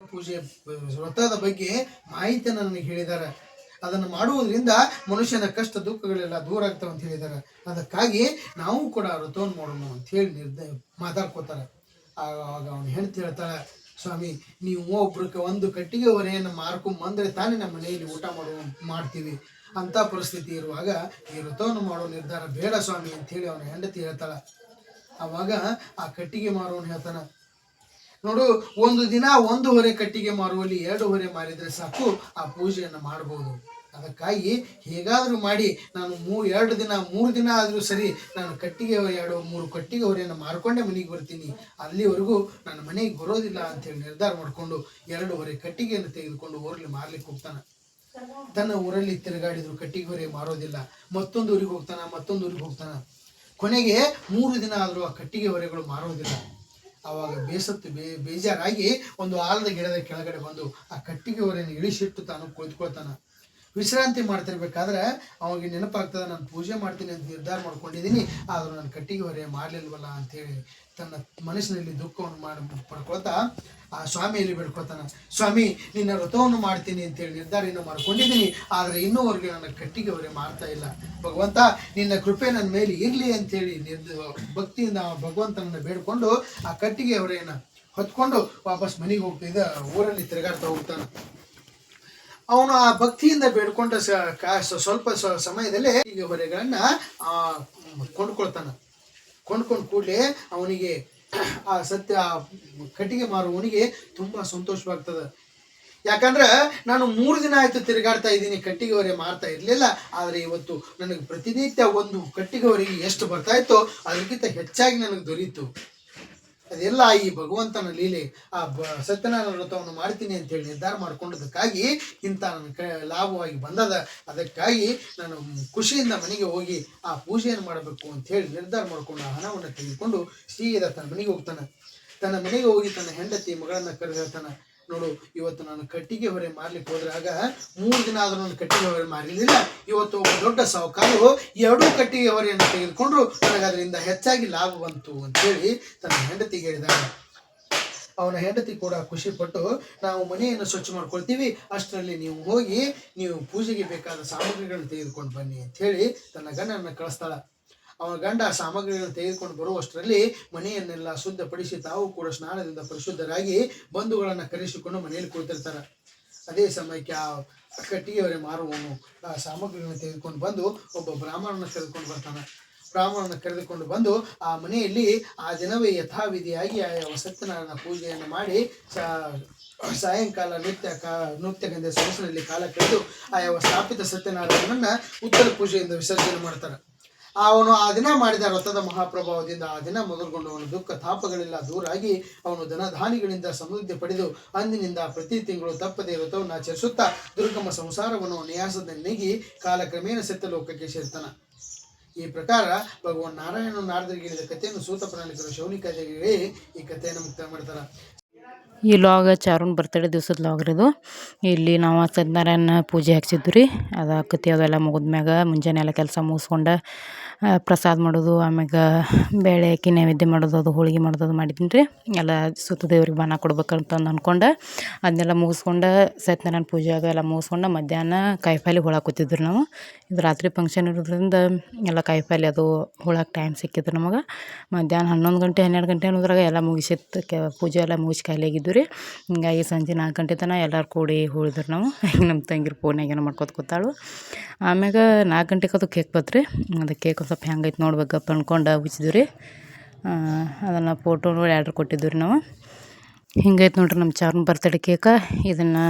ಪೂಜೆ ವ್ರತದ ಬಗ್ಗೆ ಮಾಹಿತಿಯನ್ನು ನನಗೆ ಹೇಳಿದ್ದಾರೆ. ಅದನ್ನು ಮಾಡುವುದರಿಂದ ಮನುಷ್ಯನ ಕಷ್ಟ ದುಃಖಗಳೆಲ್ಲ ದೂರ ಆಗ್ತಾವ ಅಂತ ಹೇಳಿದ್ದಾರೆ. ಅದಕ್ಕಾಗಿ ನಾವು ಕೂಡ ವ್ರತವನ್ನು ಮಾಡೋಣ ಅಂತ ಹೇಳಿ ಮಾತಾಡ್ಕೋತಾರೆ. ಆವಾಗ ಅವನು ಹೆಂಡತಿ ಹೇಳ್ತಾಳೆ, ಸ್ವಾಮಿ ನೀವು ಒಬ್ರಿಗೆ ಒಂದು ಕಟ್ಟಿಗೆ ಹೊರೆಯನ್ನು ಮಾರ್ಕೊಂಡು ಬಂದರೆ ತಾನೇ ನಮ್ಮ ಮನೆಯಲ್ಲಿ ಊಟ ಮಾಡ್ತೀವಿ. ಅಂಥ ಪರಿಸ್ಥಿತಿ ಇರುವಾಗ ಈ ವ್ರತವನ್ನು ಮಾಡೋ ನಿರ್ಧಾರ ಬೇಡ ಸ್ವಾಮಿ ಅಂಥೇಳಿ ಅವನ ಹೆಂಡತಿ ಹೇಳ್ತಾಳೆ. ಆವಾಗ ಆ ಕಟ್ಟಿಗೆ ಮಾರುವವನು ಹೇಳ್ತಾನೆ, ನೋಡು, ಒಂದು ದಿನ ಒಂದು ಹೊರೆ ಕಟ್ಟಿಗೆ ಮಾರುವಲ್ಲಿ 2 ಹೊರೆ ಮಾರಿದರೆ ಸಾಕು, ಆ ಪೂಜೆಯನ್ನು ಮಾಡಬಹುದು. ಅದಕ್ಕಾಗಿ ಹೇಗಾದರೂ ಮಾಡಿ ನಾನು 3 ದಿನ ಆದರೂ ಸರಿ ನಾನು ಕಟ್ಟಿಗೆ 2-3 ಕಟ್ಟಿಗೆ ಹೊರೆಯನ್ನು ಮಾರ್ಕೊಂಡೇ ಮನೆಗೆ ಬರ್ತೀನಿ. ಅಲ್ಲಿವರೆಗೂ ನನ್ನ ಮನೆಗೆ ಬರೋದಿಲ್ಲ ಅಂತೇಳಿ ನಿರ್ಧಾರ ಮಾಡಿಕೊಂಡು 2 ಹೊರೆ ಕಟ್ಟಿಗೆಯನ್ನು ತೆಗೆದುಕೊಂಡು ಊರಲ್ಲಿ ಮಾರ್ಲಿಕ್ಕೆ ಹೋಗ್ತಾನೆ. ತನ್ನ ಊರಲ್ಲಿ ತಿರುಗಾಡಿದ್ರು ಕಟ್ಟಿಗೆ ಹೊರೆ ಮಾರೋದಿಲ್ಲ. ಮತ್ತೊಂದು ಊರಿಗೆ ಹೋಗ್ತಾನೆ. ಕೊನೆಗೆ 3 ದಿನ ಆದರೂ ಆ ಕಟ್ಟಿಗೆ ಹೊರೆಗಳು ಮಾರೋದಿಲ್ಲ. ಆವಾಗ ಬೇಜಾರಾಗಿ ಒಂದು ಆಲದ ಗಿಡದ ಕೆಳಗಡೆ ಬಂದು ಆ ಕಟ್ಟಿಗೆ ಹೊರೆಯನ್ನು ಇಳಿಸಿಟ್ಟು ತಾನು ಕುಳಿತುಕೊಳ್ತಾನೆ. ವಿಶ್ರಾಂತಿ ಮಾಡ್ತಿರ್ಬೇಕಾದ್ರೆ ಅವಾಗ ನೆನಪಾಗ್ತದೆ, ನಾನು ಪೂಜೆ ಮಾಡ್ತೀನಿ ಅಂತ ನಿರ್ಧಾರ ಮಾಡ್ಕೊಂಡಿದ್ದೀನಿ, ಆದರೂ ನಾನು ಕಟ್ಟಿಗೆ ಹೊರೆ ಮಾಡಲಿಲ್ವಲ್ಲ ಅಂಥೇಳಿ ತನ್ನ ಮನಸ್ಸಿನಲ್ಲಿ ದುಃಖವನ್ನು ಪಡ್ಕೊಳ್ತಾ ಆ ಸ್ವಾಮಿಯಲ್ಲಿ ಬೇಡ್ಕೊಳ್ತಾನೆ. ಸ್ವಾಮಿ, ನಿನ್ನ ವ್ರತವನ್ನು ಮಾಡ್ತೀನಿ ಅಂತೇಳಿ ನಿರ್ಧಾರ ಮಾಡ್ಕೊಂಡಿದ್ದೀನಿ, ಆದರೆ ಇನ್ನೂವರೆಗೆ ನನ್ನ ಕಟ್ಟಿಗೆ ಹೊರೆ ಮಾಡ್ತಾ ಇಲ್ಲ. ಭಗವಂತ, ನಿನ್ನ ಕೃಪೆ ನನ್ನ ಮೇಲೆ ಇರಲಿ ಅಂತೇಳಿ ಭಕ್ತಿಯಿಂದ ಭಗವಂತನನ್ನು ಬೇಡ್ಕೊಂಡು ಆ ಕಟ್ಟಿಗೆ ಹೊರೆಯನ್ನು ಹೊತ್ಕೊಂಡು ವಾಪಸ್ ಮನೆಗೆ ಹೋಗ್ತಿದ್ದ ಊರಲ್ಲಿ ತಿರುಗಾಡ್ತಾ ಹೋಗ್ತಾನೆ. ಅವನು ಆ ಭಕ್ತಿಯಿಂದ ಬೇಡ್ಕೊಂಡ ಸ್ವಲ್ಪ ಸಮಯದಲ್ಲೇ ಈಗ ಹೊರೆಗಳನ್ನ ಕೊಂಡ್ಕೊಳ್ತಾನ. ಕೊಂಡ್ಕೊಂಡು ಕೂಡಲೇ ಅವನಿಗೆ ಆ ಕಟ್ಟಿಗೆ ಮಾರುವವನಿಗೆ ತುಂಬಾ ಸಂತೋಷವಾಗ್ತದೆ. ಯಾಕಂದ್ರೆ ನಾನು 3 ದಿನ ಆಯ್ತು ತಿರುಗಾಡ್ತಾ ಇದ್ದೀನಿ, ಕಟ್ಟಿಗೆ ಹೊರೆ ಮಾರ್ತಾ ಇರ್ಲಿಲ್ಲ. ಆದ್ರೆ ಇವತ್ತು ನನಗೆ ಪ್ರತಿನಿತ್ಯ ಒಂದು ಕಟ್ಟಿಗೆ ಹೊರೆಗೆ ಎಷ್ಟು ಬರ್ತಾ ಇತ್ತೋ ಅದಕ್ಕಿಂತ ಹೆಚ್ಚಾಗಿ ನನಗೆ ದೊರೀತು. ಅದೆಲ್ಲ ಈ ಭಗವಂತನ ಲೀಲೆ. ಆ ಸತ್ಯನಾರಾಯಣ ವ್ರತವನ್ನು ಮಾಡ್ತೀನಿ ಅಂತೇಳಿ ನಿರ್ಧಾರ ಮಾಡ್ಕೊಂಡದಕ್ಕಾಗಿ ಇಂಥ ನನ್ನ ಲಾಭವಾಗಿ ಬಂದದ. ಅದಕ್ಕಾಗಿ ನಾನು ಖುಷಿಯಿಂದ ಮನೆಗೆ ಹೋಗಿ ಆ ಪೂಜೆಯನ್ನು ಮಾಡಬೇಕು ಅಂತ ಹೇಳಿ ನಿರ್ಧಾರ ಮಾಡಿಕೊಂಡು ಆ ಹಣವನ್ನು ತೆಗೆದುಕೊಂಡು ಸೀದಾ ತನ್ನ ಮನೆಗೆ ಹೋಗ್ತಾನೆ. ತನ್ನ ಮನೆಗೆ ಹೋಗಿ ತನ್ನ ಹೆಂಡತಿ ಮಗಳನ್ನ ಕರೆದು ಹೇಳ್ತಾನೆ, ನೋಡು, ಇವತ್ತು ನಾನು ಕಟ್ಟಿಗೆ ಹೊರೆ ಮಾರ್ಲಿಕ್ಕೆ ಹೋದ್ರಾಗ 3 ದಿನ ಆದ್ರೂ ನಾನು ಕಟ್ಟಿಗೆ ಹೊರೆ ಮಾರಲಿಲ್ಲ. ಇವತ್ತು ಒಬ್ಬ ದೊಡ್ಡ ಸಾಹುಕಾರರು 2 ಕಟ್ಟಿಗೆ ಹೊರೆಯನ್ನು ತೆಗೆದುಕೊಂಡ್ರು, ನನಗೆ ಅದರಿಂದ ಹೆಚ್ಚಾಗಿ ಲಾಭ ಬಂತು ಅಂತೇಳಿ ತನ್ನ ಹೆಂಡತಿಗೆ ಹೇಳಿದಾಗ ಅವನ ಹೆಂಡತಿ ಕೂಡ ಖುಷಿ ಪಟ್ಟು, ನಾವು ಮನೆಯನ್ನು ಸ್ವಚ್ಛ ಮಾಡ್ಕೊಳ್ತೀವಿ, ಅಷ್ಟರಲ್ಲಿ ನೀವು ಹೋಗಿ ನೀವು ಪೂಜೆಗೆ ಬೇಕಾದ ಸಾಮಗ್ರಿಗಳನ್ನು ತೆಗೆದುಕೊಂಡು ಬನ್ನಿ ಅಂತ ಹೇಳಿ ತನ್ನ ಗಂಡನನ್ನು ಕಳಿಸ್ತಾಳ. ಅವನ ಗಂಡ ಸಾಮಗ್ರಿಗಳನ್ನು ತೆಗೆದುಕೊಂಡು ಬರುವಷ್ಟರಲ್ಲಿ ಮನೆಯನ್ನೆಲ್ಲ ಶುದ್ಧಪಡಿಸಿ ತಾವು ಕೂಡ ಸ್ನಾನದಿಂದ ಪರಿಶುದ್ಧರಾಗಿ ಬಂಧುಗಳನ್ನು ಕರೆಸಿಕೊಂಡು ಮನೆಯಲ್ಲಿ ಕುಳಿತಿರ್ತಾರೆ. ಅದೇ ಸಮಯಕ್ಕೆ ಆ ಕಟ್ಟಿಗೆ ಹೊರೆ ಮಾರುವವನು ಆ ಸಾಮಗ್ರಿಗಳನ್ನು ತೆಗೆದುಕೊಂಡು ಬಂದು ಒಬ್ಬ ಬ್ರಾಹ್ಮಣನ ಕರೆದುಕೊಂಡು ಬಂದು ಆ ಮನೆಯಲ್ಲಿ ಆ ದಿನವೇ ಯಥಾವಿಧಿಯಾಗಿ ಸತ್ಯನಾರಾಯಣ ಪೂಜೆಯನ್ನು ಮಾಡಿ ಸಾಯಂಕಾಲ ನೃತ್ಯ ಗಂಧೆ ಸೊಗಸಿನಲ್ಲಿ ಕಾಲ ಕಳೆದು ಆ ಸ್ಥಾಪಿತ ಸತ್ಯನಾರಾಯಣನನ್ನ ಉತ್ತರ ಪೂಜೆಯಿಂದ ವಿಸರ್ಜನೆ ಮಾಡ್ತಾರೆ. ಅವನು ಆ ದಿನ ಮಾಡಿದ ವ್ರತದ ಮಹಾಪ್ರಭಾವದಿಂದ ಆ ದಿನ ಮೊದಲುಗೊಂಡು ಅವನು ದುಃಖ ತಾಪಗಳೆಲ್ಲ ದೂರಾಗಿ ಅವನು ಧನಧಾನಿಗಳಿಂದ ಸಮೃದ್ಧಿ ಪಡೆದು ಅಂದಿನಿಂದ ಪ್ರತಿ ತಿಂಗಳು ತಪ್ಪದೆ ವ್ರತವನ್ನು ಆಚರಿಸುತ್ತಾ ದುರ್ಗಮ ಸಂಸಾರವನ್ನು ನ್ಯಾಸದ ನೆಗಿ ಕಾಲಕ್ರಮೇಣ ಸತ್ಯಲೋಕಕ್ಕೆ ಸೇರ್ತಾನ. ಈ ಪ್ರಕಾರ ಭಗವಾನ್ ನಾರಾಯಣ ನಾರದರಿಗೆ ಹೇಳಿದ ಕಥೆಯನ್ನು ಸೂತ ಪ್ರಣಾಳಿಕರು ಶೌನಿಕಾದಿಗೆ ಹೇಳಿ ಈ ಕಥೆಯನ್ನು ಮುಕ್ತ ಮಾಡ್ತಾರೆ. ಈ ಲಾಗ್ ಚಾರುನ್ ಬರ್ತಡೇ ದಿವ್ಸದ ಲಾಗ್ ರೀ ಇದು. ಇಲ್ಲಿ ನಾವು ಸತ್ಯನಾರಾಯಣ ಪೂಜೆ ಹಾಕ್ಸಿದ್ವಿ ರೀ. ಅದು ಆಕತಿ ಅದೆಲ್ಲ ಮುಗಿದ್ಮ್ಯಾಗ ಮುಂಜಾನೆ ಎಲ್ಲ ಕೆಲಸ ಮುಗಿಸ್ಕೊಂಡು ಪ್ರಸಾದ ಮಾಡೋದು, ಆಮ್ಯಾಗ ಬೇಳೆ ಅಕ್ಕಿ ನೈವೇದ್ಯ ಮಾಡೋದು, ಅದು ಹೋಳಿಗೆ ಮಾಡೋದು ಅದು ಮಾಡಿದ್ದೀನಿ ರೀ. ಎಲ್ಲ ಸುತ್ತ ದೇವ್ರಿಗೆ ಬಾನ ಕೊಡ್ಬೇಕಂತಂದು ಅಂದ್ಕೊಂಡು ಅದನ್ನೆಲ್ಲ ಮುಗಿಸ್ಕೊಂಡು ಸತ್ಯನಾರಾಯಣ ಪೂಜೆ ಅದು ಎಲ್ಲ ಮುಗಿಸ್ಕೊಂಡು ಮಧ್ಯಾಹ್ನ ಕಾಯಿಪಲ್ಲೆ ಹೋಳಕ್ಕೆ ಕೂತಿದ್ವಿ ನಾವು. ಇದು ರಾತ್ರಿ ಫಂಕ್ಷನ್ ಇರೋದ್ರಿಂದ ಎಲ್ಲ ಕಾಯಿಪಲ್ಲೆ ಅದು ಹೋಳಕ್ಕೆ ಟೈಮ್ ಸಿಕ್ಕಿದ್ರು ನಮಗೆ. ಮಧ್ಯಾಹ್ನ 11 ಗಂಟೆ 12 ಗಂಟೆ ಅನ್ನೋದ್ರಾಗ ಎಲ್ಲ ಮುಗಿಸಿತ್ತು, ಪೂಜೆ ಎಲ್ಲ ಮುಗಿಸಿ ಖಾಲಿಯಾಗಿದ್ದು ರೀ. ಹಿಂಗಾಗಿ ಸಂಜೆ 4 ಗಂಟೆ ತನಕ ಎಲ್ಲರೂ ಕೂಡಿ ಹೋಳಿದ್ರು ನಾವು. ನಮ್ಮ ತಂಗಿರು ಫೋನ್ಯಾಗ ಏನೋ ಮಾಡ್ಕೊತ ಕೂತಾಳು. ಆಮ್ಯಾಗ 4 ಗಂಟೆಗೆ ಅದು ಕೇಕ್ ಬತ್ತು ರೀ. ಅದು ಕೇಕ್ ಒಂದು ಸ್ವಲ್ಪ ಹೆಂಗೈತೆ ನೋಡ್ಬೇಕಪ್ಪ ಅಂದ್ಕೊಂಡು ಉಚ್ಚಿದ್ವಿ ರೀ. ಅದನ್ನು ಫೋಟೋ ನೋಡಿ ಆರ್ಡ್ರ್ ಕೊಟ್ಟಿದ್ವಿ ರೀ ನಾವು. ಹಿಂಗೈತೆ ನೋಡ್ರಿ ನಮ್ಮ ಚಾರ್ನ ಬರ್ತಡೇ ಕೇಕ. ಇದನ್ನು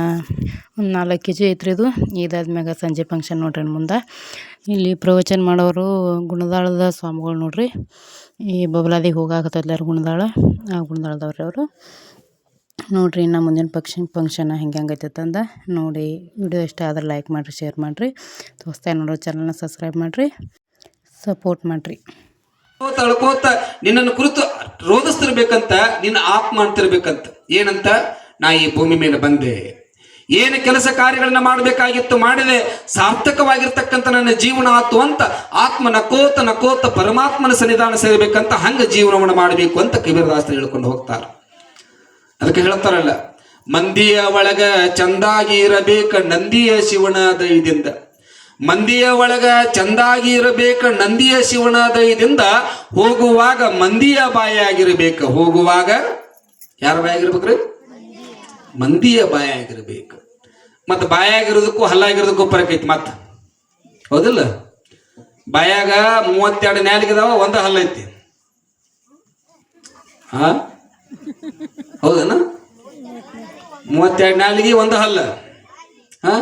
ಒಂದು 4 kg ಐತ್ರಿ ಇದು. ಇದಾದ್ಮ್ಯಾಗ ಸಂಜೆ ಫಂಕ್ಷನ್ ನೋಡ್ರಿ ಮುಂದೆ. ಇಲ್ಲಿ ಪ್ರವಚನ ಮಾಡೋರು ಗುಣದಾಳದ ಸ್ವಾಮಿಗಳು ನೋಡ್ರಿ. ಈ ಬಬಲಾದಿಗೆ ಹೋಗಾಕತ್ತಲ್ಲಾರು ಗುಣದಾಳ, ಆ ಗುಣದಾಳದವ್ರಿ ಅವರು ನೋಡಿರಿ. ಇನ್ನು ಮುಂದಿನ ಫಂಕ್ಷನ್ ಹೆಂಗೈತೆ ಅಂದ ನೋಡಿ. ವಿಡಿಯೋ ಇಷ್ಟ ಆದ್ರೆ ಲೈಕ್ ಮಾಡಿರಿ, ಶೇರ್ ಮಾಡಿರಿ. ಹೊಸ್ದಾಗಿ ನೋಡೋ ಚಾನಲ್ನ ಸಬ್ಸ್ಕ್ರೈಬ್ ಮಾಡಿರಿ, ಸಪೋರ್ಟ್ ಮಾಡಿರಿ. ತಳ್ಕೋತ ನಿನ್ನನ್ನು ಕುರಿತು ರೋಧಿಸ್ತಿರ್ಬೇಕಂತ, ನಿನ್ನ ಆತ್ಮ ಅಂತಿರ್ಬೇಕಂತ. ಏನಂತ? ನಾ ಈ ಭೂಮಿ ಮೇಲೆ ಬಂದೆ, ಏನು ಕೆಲಸ ಕಾರ್ಯಗಳನ್ನ ಮಾಡಬೇಕಾಗಿತ್ತು ಮಾಡಿದೆ, ಸಾರ್ಥಕವಾಗಿರ್ತಕ್ಕಂಥ ನನ್ನ ಜೀವನ ಆತು ಅಂತ ಆತ್ಮ ನಕೋತ ನಕೋತ ಪರಮಾತ್ಮನ ಸನ್ನಿಧಾನ ಸೇರಬೇಕಂತ ಹಂಗ ಜೀವನವನ್ನು ಮಾಡಬೇಕು ಅಂತ ಕಬೀರದಾಸರು ಹೇಳ್ಕೊಂಡು ಹೋಗ್ತಾರೆ. ಅದಕ್ಕೆ ಹೇಳ್ತಾರಲ್ಲ, ಮಂದಿಯ ಒಳಗ ಚಂದಾಗಿ ಇರಬೇಕ ನಂದಿಯ ಶಿವನ ದಯದಿಂದ. ಮಂದಿಯ ಒಳಗ ಚಂದಾಗಿ ಇರಬೇಕ ನಂದಿಯ ಶಿವನ ದಯದಿಂದ. ಹೋಗುವಾಗ ಮಂದಿಯ ಬಾಯಾಗಿರ್ಬೇಕು. ಹೋಗುವಾಗ ಯಾರ ಬಾಯಾಗಿರ್ಬೇಕ್ರಿ? ಮಂದಿಯ ಬಾಯಾಗಿರ್ಬೇಕು. ಮತ್ತ ಬಾಯಾಗಿರೋದಕ್ಕೂ ಹಲ್ಲಾಗಿರೋದಕ್ಕೂ ಫರಕ್ ಐತಿ ಮತ್ತ, ಹೌದಿಲ್ಲ? ಬಾಯಾಗ 32 ನ್ಯಾಲಿಗಿದಾವ, ಒಂದು ಹಲ್ಲೈತಿ. ಹಾ, ಹೌದನ? 32 ನಾಲಿಗೆ, ಒಂದು ಹಲ್ಲ. ಹಾ,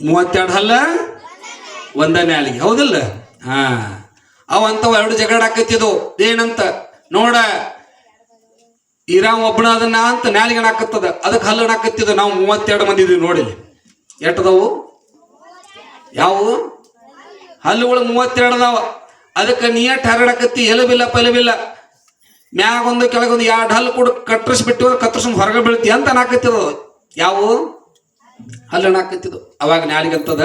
32 ಹಲ್ಲ, ಒಂದ ನಾಲಿಗೆ, ಹೌದಿಲ್ಲ? ಹಾ, ಅವಂತವ ಎರಡು ಜಗಳ ಆಕತ್ತಿದ್ವು. ಏನಂತ ನೋಡ, ಇರಾಮ್ ಒಬ್ಬನ ಅದನ್ನ ಅಂತ ನಾಲಿಗೆ ಹಾಕತ್ತದ, ಅದಕ್ಕೆ ಹಲ್ಲ ಹಾಕತ್ತಿದ್ದ. ನಾವು 32 ಮಂದಿ ಇದೀವಿ ನೋಡಿ. ಎಟ್ಟದವು? ಯಾವುವು ಹಲ್ಲುಗಳು? 32 ಅದಾವ. ಅದಕ್ಕೆ ನೀಟ್ ಹರಡಕತ್ತಿ, ಎಲಬಿಲ್ಲ ಪಲಬಿಲ್ಲ, ಮ್ಯಾಗೊಂದು ಕೆಳಗೊಂದು 2 ಹಲ್ಲು ಕೂಡ ಕತ್ತರಿಸ್ಬಿಟ್ಟು ಕತ್ತರಿಸ್ಕೊಂಡು ಹೊರಗೆ ಬೀಳ್ತಿ ಅಂತ ನಾಕತ್ತಿದ. ಯಾವ ಹಲ್ಲು ನಾಕತ್ತಿದ್ದು. ಅವಾಗ ನಾಲಿಗಂತದ,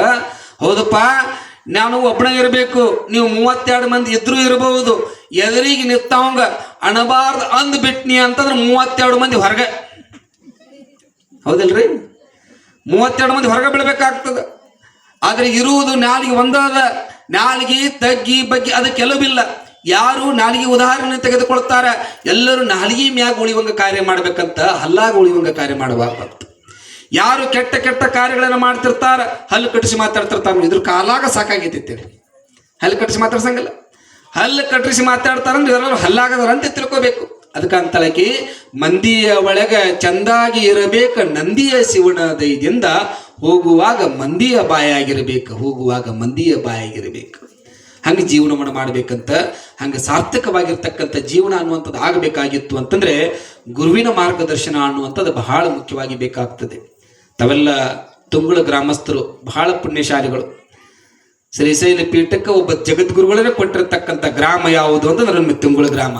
ಹೌದಪ್ಪ, ನಾನು ಒಬ್ಬನೇ ಇರಬೇಕು, ನೀವು 32 ಮಂದಿ ಇದ್ರೂ ಇರಬಹುದು, ಎದುರಿಗೆ ನಿಂತವಂಗ ಅಣಬಾರ್ದು ಅಂದ್ ಬಿಟ್ನಿ ಅಂತಂದ್ರೆ 32 ಮಂದಿ ಹೊರಗೆ, ಹೌದಿಲ್ರಿ? 32 ಮಂದಿ ಹೊರಗೆ ಬೀಳ್ಬೇಕಾಗ್ತದ. ಆದ್ರೆ ಇರುವುದು ನಾಲಿಗೆ ಒಂದಾದ. ನಾಲಿಗೆ ತಗ್ಗಿ ಬಗ್ಗಿ ಅದಕ್ಕೆಲ್ಲವಿಲ್ಲ. ಯಾರು ನಾಲಿಗೆ ಉದಾಹರಣೆ ತೆಗೆದುಕೊಳ್ತಾರೆ, ಎಲ್ಲರೂ ನಾಲಿಗೆ ಮ್ಯಾಗ ಉಳಿಯುವಂಗ ಕಾರ್ಯ ಮಾಡ್ಬೇಕಂತ ಹಲ್ಲಾಗ ಉಳಿಯುವಂಗ ಕಾರ್ಯ ಮಾಡಬಾರ್ದು. ಯಾರು ಕೆಟ್ಟ ಕೆಟ್ಟ ಕಾರ್ಯಗಳನ್ನು ಮಾಡ್ತಿರ್ತಾರ, ಹಲ್ಲು ಕಟ್ಟಿಸಿ ಮಾತಾಡ್ತಿರ್ತಾರ, ಇದ್ರ ಕಾಲಾಗ ಸಾಕಾಗೈತಿ. ಹಲ್ಲು ಕಟ್ಟಿಸಿ ಮಾತಾಡ್ಸಂಗಿಲ್ಲ. ಹಲ್ಲು ಕಟ್ಟಿಸಿ ಮಾತಾಡ್ತಾರಂದ್ರೆ ಇವರೆಲ್ಲ ಹಲ್ಲಾಗದಾರ ಅಂತ ತಿಳ್ಕೋಬೇಕು. ಅದಕ್ಕಂತಲಕಿ ಮಂದಿಯ ಒಳಗ ಚಂದಾಗಿ ಇರಬೇಕ ನಂದಿಯ ಶಿವನ ದಯದಿಂದ. ಹೋಗುವಾಗ ಮಂದಿಯ ಬಾಯಾಗಿರ್ಬೇಕು, ಹೋಗುವಾಗ ಮಂದಿಯ ಬಾಯಾಗಿರ್ಬೇಕು. ಹಂಗೆ ಜೀವನವನ್ನು ಮಾಡಬೇಕಂತ, ಹಂಗೆ ಸಾರ್ಥಕವಾಗಿರ್ತಕ್ಕಂಥ ಜೀವನ ಅನ್ನುವಂಥದ್ದು ಆಗಬೇಕಾಗಿತ್ತು ಅಂತಂದ್ರೆ ಗುರುವಿನ ಮಾರ್ಗದರ್ಶನ ಅನ್ನುವಂಥದ್ದು ಬಹಳ ಮುಖ್ಯವಾಗಿ ಬೇಕಾಗ್ತದೆ. ತಾವೆಲ್ಲ ತುಂಗುಳ ಗ್ರಾಮಸ್ಥರು ಬಹಳ ಪುಣ್ಯಶಾಲಿಗಳು. ಶ್ರೀಶೈಲ ಪೀಠಕ್ಕೆ ಒಬ್ಬ ಜಗದ್ಗುರುಗಳನ್ನೇ ಕೊಟ್ಟಿರ್ತಕ್ಕಂಥ ಗ್ರಾಮ ಯಾವುದು ಅಂತಂದ್ರೆ ನಮ್ಮ ತುಂಗುಳ ಗ್ರಾಮ.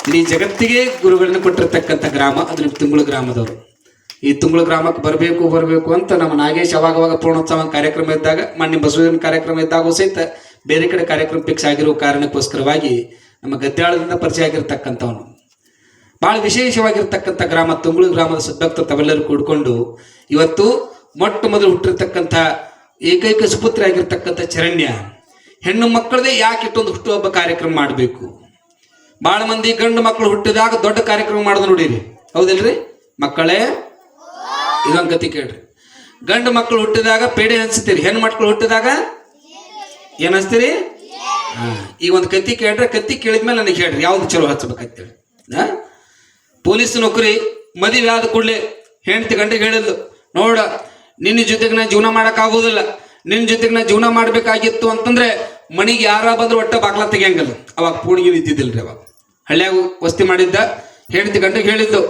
ಇಡೀ ಜಗತ್ತಿಗೆ ಗುರುಗಳನ್ನ ಕೊಟ್ಟಿರ್ತಕ್ಕಂಥ ಗ್ರಾಮ ಅದು ನಿಮ್ಮ ತುಂಗುಳ ಗ್ರಾಮದವರು. ಈ ತುಂಗುಳ ಗ್ರಾಮಕ್ಕೆ ಬರಬೇಕು ಅಂತ ನಮ್ಮ ನಾಗೇಶ್ ಅವಾಗವಾಗ ಪೂರ್ಣೋತ್ಸವ ಕಾರ್ಯಕ್ರಮ ಇದ್ದಾಗ, ಮಾನ್ಯ ಬಸವನ ಕಾರ್ಯಕ್ರಮ ಇದ್ದಾಗೂ ಸಹಿತ ಬೇರೆ ಕಡೆ ಕಾರ್ಯಕ್ರಮ ಫಿಕ್ಸ್ ಆಗಿರೋ ಕಾರಣಕ್ಕೋಸ್ಕರವಾಗಿ ನಮ್ಮ ಗದ್ದಾಳದಿಂದ ಪರಿಚಯ ಆಗಿರ್ತಕ್ಕಂಥವನು. ಬಹಳ ವಿಶೇಷವಾಗಿರ್ತಕ್ಕಂಥ ಗ್ರಾಮ ತುಂಗುಳು ಗ್ರಾಮದ ಸದ್ಭಕ್ತರು ತಾವೆಲ್ಲರೂ ಕೂಡ್ಕೊಂಡು ಇವತ್ತು ಮೊಟ್ಟ ಮೊದಲು ಹುಟ್ಟಿರ್ತಕ್ಕಂಥ ಏಕೈಕ ಸುಪುತ್ರಿ ಆಗಿರ್ತಕ್ಕಂಥ ಚರಣ್ಯ ಹೆಣ್ಣು ಮಕ್ಕಳದೇ ಯಾಕೆ ಇಟ್ಟೊಂದು ಹುಟ್ಟುಹಬ್ಬ ಕಾರ್ಯಕ್ರಮ ಮಾಡಬೇಕು. ಬಹಳ ಮಂದಿ ಗಂಡು ಮಕ್ಕಳು ಹುಟ್ಟಿದಾಗ ದೊಡ್ಡ ಕಾರ್ಯಕ್ರಮ ಮಾಡೋದು ನೋಡಿರಿ, ಹೌದಿಲ್ರಿ ಮಕ್ಕಳೇ? ಇದೊಂದು ಕತಿ ಕೇಳ್ರಿ. ಗಂಡು ಮಕ್ಕಳು ಹುಟ್ಟಿದಾಗ ಪೇಡೆ ಹಂಚ್ತೀರಿ, ಹೆಣ್ಣು ಮಕ್ಕಳು ಹುಟ್ಟಿದಾಗ ಏನ್ ಹಚ್ತೀರಿ? ಈಗ ಒಂದು ಕತ್ತಿ ಕೇಳ್ರೆ, ಕತ್ತಿ ಕೇಳಿದ್ಮೇಲೆ ನನಗೆ ಹೇಳ್ರಿ ಯಾವ್ದು ಚಲೋ ಹಚ್ಬೇಕಂತೇಳಿ. ಪೊಲೀಸ್ ನೌಕರಿ ಮದುವೆ ಆದ ಕೂಡಲೇ ಹೆಂಡತಿ ಗಂಟೆಗೆ ಹೇಳಿದ್ಲು, ನೋಡ ನಿನ್ನ ಜೊತೆಗೆ ನಾ ಜೀವನ ಮಾಡೋಕ್ಕಾಗೋದಿಲ್ಲ, ನಿನ್ನ ಜೊತೆಗೆ ನಾ ಜೀವನ ಮಾಡಬೇಕಾಗಿತ್ತು ಅಂತಂದ್ರೆ ಮಣಿಗೆ ಯಾರ ಬಂದ್ರು ಒಟ್ಟ ಬಾಗ್ಲ ತೆಗಿಯಂಗಲ್ಲ. ಅವಾಗ ಪೂಣಿಗೆ ನಿಂತಿದ್ದಿಲ್ರಿ. ಅವಾಗ ಹಳ್ಳಿಯಾಗ ವಸ್ತಿ ಮಾಡಿದ್ದ. ಹೆಂಡತಿ ಗಂಟೆಗೆ ಹೇಳಿದ್ದು,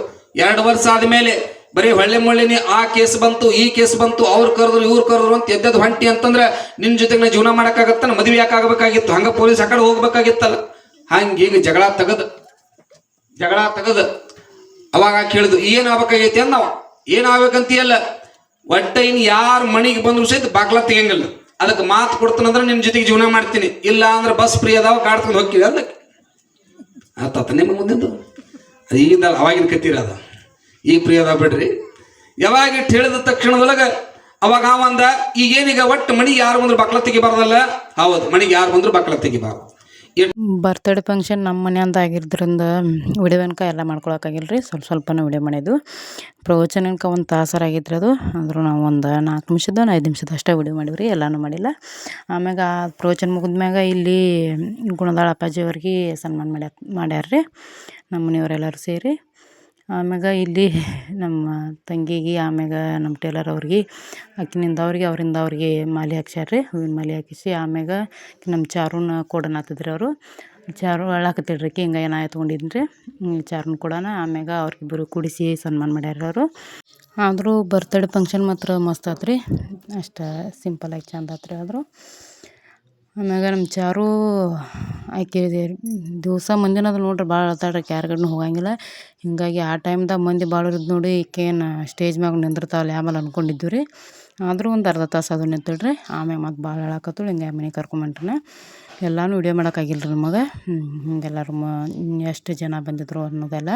2 ವರ್ಷ ಆದ್ಮೇಲೆ ಬರೀ ಹೊಳ್ಳೆ ಮುಳ್ಳಿನಿ ಆ ಕೇಸ್ ಬಂತು ಈ ಕೇಸ್ ಬಂತು, ಅವ್ರು ಕರೆದ್ರು ಇವ್ರು ಕರೆದ್ರು ಅಂತ ಎದ್ದದ್ ಹೊಂಟಿ ಅಂತಂದ್ರೆ ನಿನ್ನ ಜೊತೆಗೆ ನಾ ಜೀವನ ಮಾಡಕ್ಕಾಗತ್ತ, ಮದುವೆ ಯಾಕಾಗಬೇಕಾಗಿತ್ತು, ಹಂಗ ಪೊಲೀಸ್ ಆ ಕಡೆ ಹೋಗ್ಬೇಕಾಗಿತ್ತಲ್ಲ. ಹಂಗೀಗ ಜಗಳ ತೆಗದ ಅವಾಗ ಕೇಳಿದ್ರು ಏನ್ ಆಗ್ಬೇಕಾಗೈತಿ ಅಂದ. ನಾವು ಏನಾಗ್ಬೇಕಂತೀಯಲ್ಲ, ಒಟ್ಟ ಇನ್ ಯಾರ ಮಣಿಗೆ ಬಂದ್ರು ಸಹಿತ ಬಾಗ್ಲ ತೆಗಿಯಂಗಿಲ್ಲ, ಅದಕ್ಕೆ ಮಾತು ಕೊಡ್ತಾನಂದ್ರೆ ನಿಮ್ ಜೊತೆಗೆ ಜೀವನ ಮಾಡ್ತೀನಿ, ಇಲ್ಲ ಅಂದ್ರೆ ಬಸ್ ಫ್ರೀ ಅದಾವ ಕಾಡ್ಕೊಂಡು ಹೋಗ್ತೀವಿ ಅದಕ್ಕೆ ಆತ ನಿಮ್ಮ ಮುಂದೆ. ಈಗಿಂದ ಅವಾಗಿನ ಕತ್ತೀರ ಅದ, ಈಗ ಫ್ರೀ ಅದಾವ ಬಿಡ್ರಿ. ಯಾವಾಗ ಇಟ್ಟು ಹೇಳಿದ ತಕ್ಷಣದೊಳಗ ಅವಾಗ ಅವಂದ ಈಗೇನೀಗ ಒಟ್ಟು ಮಣಿಗೆ ಯಾರು ಬಂದ್ರು ಬಾಗ್ಲ ತೆಗಿಬಾರ್ದಲ್ಲ. ಹೌದು, ಮಣಿಗೆ ಯಾರು ಬಂದ್ರು ಬಾಗ್ಲ ತೆಗಿಬಾರ್ದು. ಬರ್ತಡೇ ಫಂಕ್ಷನ್ ನಮ್ಮ ಮನೆಯಿಂದ ಆಗಿರೋದ್ರಿಂದ ವಿಡಿಯೋನ್ಕ ಎಲ್ಲ ಮಾಡ್ಕೊಳಕ್ಕಾಗಿಲ್ಲ ರೀ. ಸ್ವಲ್ಪನೇ ವಿಡಿಯೋ ಮಾಡಿದ್ದು. ಪ್ರವಚನಕ್ಕೆ ಒಂದು ತಾಸರಾಗಿದ್ರಿ ಅದು. ಆದರೂ ನಾವು ಒಂದು 4 ನಿಮಿಷದ 5 ನಿಮಿಷದ ಅಷ್ಟೇ ವಿಡಿಯೋ ಮಾಡಿವ್ರಿ, ಎಲ್ಲನೂ ಮಾಡಿಲ್ಲ. ಆಮ್ಯಾಗ ಆ ಪ್ರವಚನ ಮುಗಿದ್ಮ್ಯಾಗ ಇಲ್ಲಿ ಗುಣದಾಳ ಅಪ್ಪಾಜಿಯವ್ರಿಗೆ ಸನ್ಮಾನ ಮಾಡ್ಯಾರ ರೀ ನಮ್ಮ ಮನೆಯವರೆಲ್ಲರೂ ಸೇರಿ. ಆಮ್ಯಾಗ ಇಲ್ಲಿ ನಮ್ಮ ತಂಗಿಗೆ, ಆಮ್ಯಾಗ ನಮ್ಮ ಟೇಲರ್ ಅವ್ರಿಗೆ, ಆಕಿನಿಂದ ಅವ್ರಿಗೆ ಮಾಲೆ ಹಾಕ್ಸ್ಯಾರ ರೀ, ಹೂವಿನ ಮಾಲೆ ಹಾಕಿಸಿ. ಆಮ್ಯಾಗ ನಮ್ಮ ಚಾರುನ ಕೊಡೋಣ ಹತ್ತಿದ್ರಿ ಅವರು. ಚಾರು ಅಳಾಕತ್ತಿಳ್ರಿ, ಹಿಂಗೆ ಏನ ತೊಗೊಂಡಿದ್ದೀನಿ ರೀ, ಚಾರುನ ಕೊಡೋಣ. ಆಮ್ಯಾಗ ಅವ್ರಿಗಿಬ್ಬರು ಕುಡಿಸಿ ಸನ್ಮಾನ ಮಾಡ್ಯಾರ ಅವರು. ಆದರೂ ಬರ್ತಡೇ ಫಂಕ್ಷನ್ ಮಾತ್ರ ಮಸ್ತ್ ಆತ್ರಿ, ಅಷ್ಟು ಸಿಂಪಲಾಗಿ ಚಂದ ಆತ್ರಿ. ಆದರೂ ಆಮ್ಯಾಗ ನಮ್ಮ ಚಾರು ಆಕೆ ದಿವಸ ಮಂದಿನ ಅದು ನೋಡ್ರಿ ಭಾಳ ಅಳ್ತಾಳ್ರಿ ಯಾರ ಕಡೆನೂ ಹೋಗಂಗಿಲ್ಲ. ಹಿಂಗಾಗಿ ಆ ಟೈಮ್ದಾಗ ಮಂದಿ ಭಾಳ ಇರೋದು ನೋಡಿ ಈಕೇನು ಸ್ಟೇಜ್ ಮ್ಯಾಗ ನಿಂದಿರ್ತಾವಲ್ಲ ಆಮೇಲೆ ಅಂದ್ಕೊಂಡಿದ್ವಿ ರೀ. ಆದರೂ ಒಂದು ಅರ್ಧ ತಾಸು ಅದು ನಿಂತಳ್ರಿ. ಆಮ್ಯಾಗ ಮತ್ತೆ ಭಾಳ ಅಳಾಕತ್ತಳು. ಹಿಂಗಾಗಿ ಮನೆಗೆ ಕರ್ಕೊಂಬಂಟ್ರಿ. ಎಲ್ಲನೂ ವಿಡಿಯೋ ಮಾಡೋಕ್ಕಾಗಿಲ್ಲ ರೀ ನಮಗೆ. ಹಿಂಗೆಲ್ಲರೂ ಎಷ್ಟು ಜನ ಬಂದಿದ್ರು ಅನ್ನೋದೆಲ್ಲ.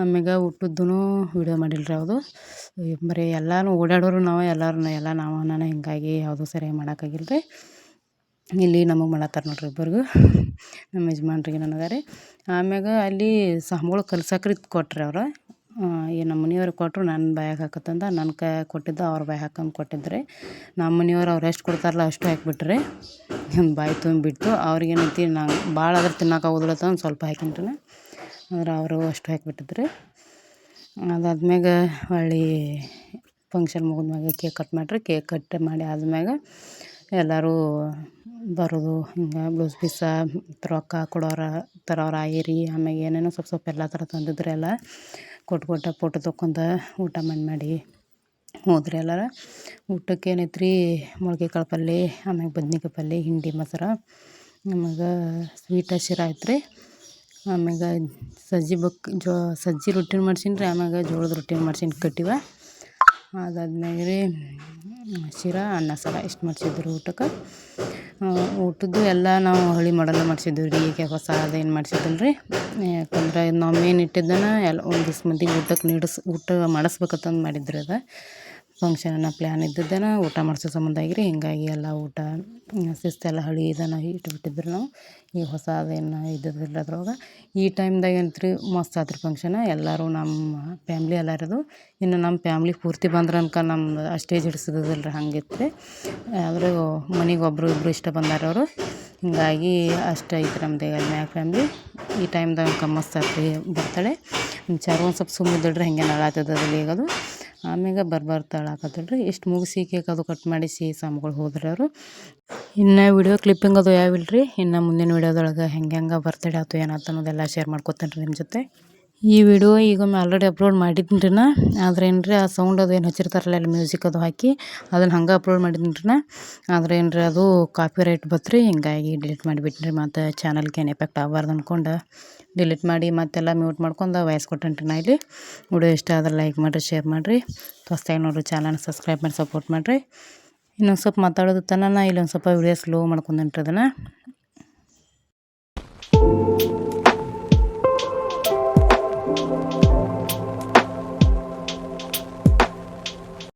ಆಮ್ಯಾಗ ಊಟದ್ದು ವಿಡಿಯೋ ಮಾಡಿಲ್ಲ ರೀ ಯಾವುದು. ಬರೀ ಎಲ್ಲನೂ ಓಡಾಡೋರು ನಾವು ಎಲ್ಲ ನಾನು ಹಿಂಗಾಗಿ ಯಾವುದೂ ಸರಿಯಾಗಿ ಮಾಡೋಕ್ಕಾಗಿಲ್ಲ ರೀ. ಇಲ್ಲಿ ನಮಗೆ ಮಾಡತ್ತಾರ ನೋಡ್ರಿ ಇಬ್ಬರಿಗೂ, ನಮ್ಮ ಯಜಮಾನ್ರಿಗೆ ನನಗೆ ರೀ. ಆಮ್ಯಾಗ ಅಲ್ಲಿ ಸಾಂಬಳು ಕಲ್ಸಕ್ರಿ ಕೊಟ್ರಿ ಅವ್ರು. ಈ ನಮ್ಮ ಮನೆಯವ್ರಿಗೆ ಕೊಟ್ಟರು ನನ್ನ ಬಾಯಾಗ ಹಾಕತ್ತಂದ ನನ್ನ ಕೊಟ್ಟಿದ್ದು ಅವ್ರ ಬಾಯಿ ಹಾಕಂದು ಕೊಟ್ಟಿದ್ರಿ. ನಮ್ಮ ಮನೆಯವ್ರು ಅವ್ರು ಎಷ್ಟು ಕೊಡ್ತಾರಲ್ಲ ಅಷ್ಟು ಹಾಕಿಬಿಟ್ರಿ. ಬಾಯಿ ತುಂಬಿಬಿಟ್ಟು ಅವ್ರಿಗೇನೈತಿ ನಂಗೆ ಭಾಳ ಆದ್ರೆ ತಿನ್ನೋಕ್ಕಾಗೋದಿಲ್ಲ ಒಂದು ಸ್ವಲ್ಪ ಹಾಕಿನ್ರಿ. ಆದ್ರೆ ಅವರು ಅಷ್ಟು ಹಾಕಿಬಿಟ್ಟಿದ್ರಿ. ಅದಾದ್ಮ್ಯಾಗ ಹೊಳ್ಳಿ ಫಂಕ್ಷನ್ ಮುಗಿದ್ಮ್ಯಾಗ ಕೇಕ್ ಕಟ್ ಮಾಡಿರಿ. ಕೇಕ್ ಕಟ್ ಮಾಡಿ ಆದ್ಮ್ಯಾಗ ಎಲ್ಲರೂ ಬರೋದು ಹಿಂಗೆ ಬ್ಲೌಸ್ ಪೀಸ ರೊಕ್ಕ ತರೋರು ಆಯಿರಿ. ಆಮ್ಯಾಗ ಏನೇನೋ ಸ್ವಲ್ಪ ಎಲ್ಲ ಥರ ತಂದಿದ್ರಿ. ಎಲ್ಲ ಕೊಟ್ಟು ಫೋಟೋ ತೊಗೊಂಡ ಊಟ ಮಾಡಿ ಹೋದ್ರಿ ಎಲ್ಲರ. ಊಟಕ್ಕೆ ಏನೈತೆ ರೀ ಮೊಳ್ಗೆ ಕಾಳು ಪಲ್ಯ, ಆಮ್ಯಾಗ ಬದ್ನಿಕಾಯಿ ಪಲ್ಯ, ಹಿಂಡಿ ಮೊಸರು, ಆಮ್ಯಾಗ ಸ್ವೀಟ ಶಿರಾ ಐತೆ ರೀ. ಆಮ್ಯಾಗ ಸಜ್ಜಿ ರೊಟ್ಟಿ ಮಾಡ್ಸೀನಿ ರೀ. ಆಮ್ಯಾಗ ಜೋಳದ ರೊಟ್ಟಿ ಮಾಡ್ಸೀನಿ ಕಟ್ಟಿವ. ಅದಾದ್ಮ್ಯಾಗ ರೀ ಶಿರಾ ಅನ್ನ ಸಾರ ಇಷ್ಟು ಮಾಡಿಸಿದ್ರು ಊಟಕ್ಕೆ. ಊಟದ್ದು ಎಲ್ಲ ನಾವು ಹಳ್ಳಿ ಮಾಡಲ್ಲ ಮಾಡಿಸಿದ್ವಿ ರೀ. ಈಗ ಹೊಸ ಅದೇನು ಮಾಡಿಸಿದ್ದಿಲ್ಲ ರೀ. ಯಾಕಂದ್ರೆ ನಾವು ಮೇನ್ ಇಟ್ಟಿದ್ದನ ಎಲ್ಲ ಒಂದಿಷ್ಟು ಮಂದಿಗೆ ಊಟ ಮಾಡಿಸ್ಬೇಕಂತಂದು ಮಾಡಿದ್ರಿ. ಅದು ಫಂಕ್ಷನ್ನ ಪ್ಲ್ಯಾನ್ ಇದ್ದಿದ್ದೇನ ಊಟ ಮಾಡಿಸೋ ಸಂಬಂಧ ಆಗಿರಿ. ಹಿಂಗಾಗಿ ಎಲ್ಲ ಊಟ ಶಿಸ್ತೆಲ್ಲ ಹಳಿ ಇದನ್ನು ಇಟ್ಬಿಟ್ಟಿದ್ರು ನಾವು. ಈಗ ಹೊಸ ಅದೇನು ಇದ್ದಿದ್ದಿಲ್ಲ ಅದ್ರೊಳಗೆ. ಈ ಟೈಮ್ದಾಗ ಏನಂತ್ರಿ ಮಸ್ತ್ ಆತ್ರಿ ಫಂಕ್ಷನ್. ಎಲ್ಲರೂ ನಮ್ಮ ಫ್ಯಾಮ್ಲಿ ಎಲ್ಲ ಇರೋದು. ಇನ್ನು ನಮ್ಮ ಫ್ಯಾಮ್ಲಿ ಪೂರ್ತಿ ಬಂದ್ರೆ ನಮ್ದು ಸ್ಟೇಜ್ ಹಿಡಿಸಿದಿಲ್ಲ ರೀ, ಹಂಗಿತ್ತು ರೀ. ಆದರೂ ಮನೆಗೆ ಒಬ್ಬರು ಇಬ್ಬರು ಇಷ್ಟ ಬಂದಾರ ಅವರು. ಹಿಂಗಾಗಿ ಅಷ್ಟು ಐತೆ ನಮ್ದು ಅಲ್ಲಿ ಮ್ಯಾಗ ಫ್ಯಾಮ್ಲಿ. ಈ ಟೈಮ್ದಾಗ ಮಸ್ತ್ ಆತ್ರಿ ಬರ್ತಾಳೆ. ಚಾರು ಒಂದು ಸ್ವಲ್ಪ ಸುಮ್ಮನಿದ್ದಳ್ರಿ, ಹಂಗೆ ನಳಾತದಲ್ಲಿ ಈಗದು. ಆಮ್ಯಾಗ ಬರ್ತಾ ಅಳಾಕತ್ತಳ್ರಿ. ಇಷ್ಟು ಮುಗಿಸಿ ಕೇಕ್ ಅದು ಕಟ್ ಮಾಡಿಸಿ ಸಾಮ್ಗಳು ಹೋದ್ರಿ ಅವರು. ಇನ್ನು ವಿಡಿಯೋ ಕ್ಲಿಪ್ಪಿಂಗ್ ಅದು ಯಾವಿಲ್ಲ ರೀ. ಇನ್ನು ಮುಂದಿನ ವಿಡಿಯೋದೊಳಗೆ ಹೆಂಗೆ ಬರ್ತಡೇ ಆಯ್ತು ಏನಾಯ್ತು ಅನ್ನೋದೆಲ್ಲ ಶೇರ್ ಮಾಡ್ಕೊತೇನೆ ರೀ ನಿಮ್ಮ ಜೊತೆ. ಈ ವಿಡಿಯೋ ಈಗೊಮ್ಮೆ ಆಲ್ರೆಡಿ ಅಪ್ಲೋಡ್ ಮಾಡಿದ್ದೀನಿ ರೀ ನಾ. ಆದ್ರೆ ಏನು ರೀ ಆ ಸೌಂಡ್ ಅದು ಏನು ಹಚ್ಚಿರ್ತಾರಲ್ಲ ಅಲ್ಲಿ ಮ್ಯೂಸಿಕ್ ಅದು ಹಾಕಿ ಅದನ್ನು ಹಂಗೆ ಅಪ್ಲೋಡ್ ಮಾಡಿದ್ದೀನಿ ರೀ ನಾ. ಆದರೆ ಏನು ರೀ ಅದು ಕಾಪಿ ರೈಟ್ ಬತ್ರಿ. ಹಿಂಗಾಗಿ ಡಿಲೀಟ್ ಮಾಡಿಬಿಟ್ನಿ ರೀ. ಮತ್ತು ಚಾನಲ್ಗೆ ಏನು ಎಫೆಕ್ಟ್ ಆಗಬಾರ್ದು ಅಂದ್ಕೊಂಡು ಡಿಲೀಟ್ ಮಾಡಿ ಮತ್ತೆಲ್ಲ ಮ್ಯೂಟ್ ಮಾಡ್ಕೊಂಡು ವಾಯ್ಸ್ ಕೊಟ್ಟೇನಿ ರೀ ನಾ ಇಲ್ಲಿ. ವಿಡಿಯೋ ಇಷ್ಟ ಆದ್ರೆ ಲೈಕ್ ಮಾಡಿರಿ, ಶೇರ್ ಮಾಡಿರಿ. ಹೊಸ್ದಾಗಿ ನೋಡಿರಿ ಚಾನಲ್ ಸಬ್ಸ್ಕ್ರೈಬ್ ಮಾಡಿ ಸಪೋರ್ಟ್ ಮಾಡಿರಿ. ಇನ್ನೊಂದು ಸ್ವಲ್ಪ ಮಾತಾಡೋದು ತನ ಇಲ್ಲೊಂದು ಸ್ವಲ್ಪ ವಿಡಿಯೋ ಸ್ಲೋ ಮಾಡ್ಕೊಂಡೇನಿ ರೀ ಅದನ್ನು.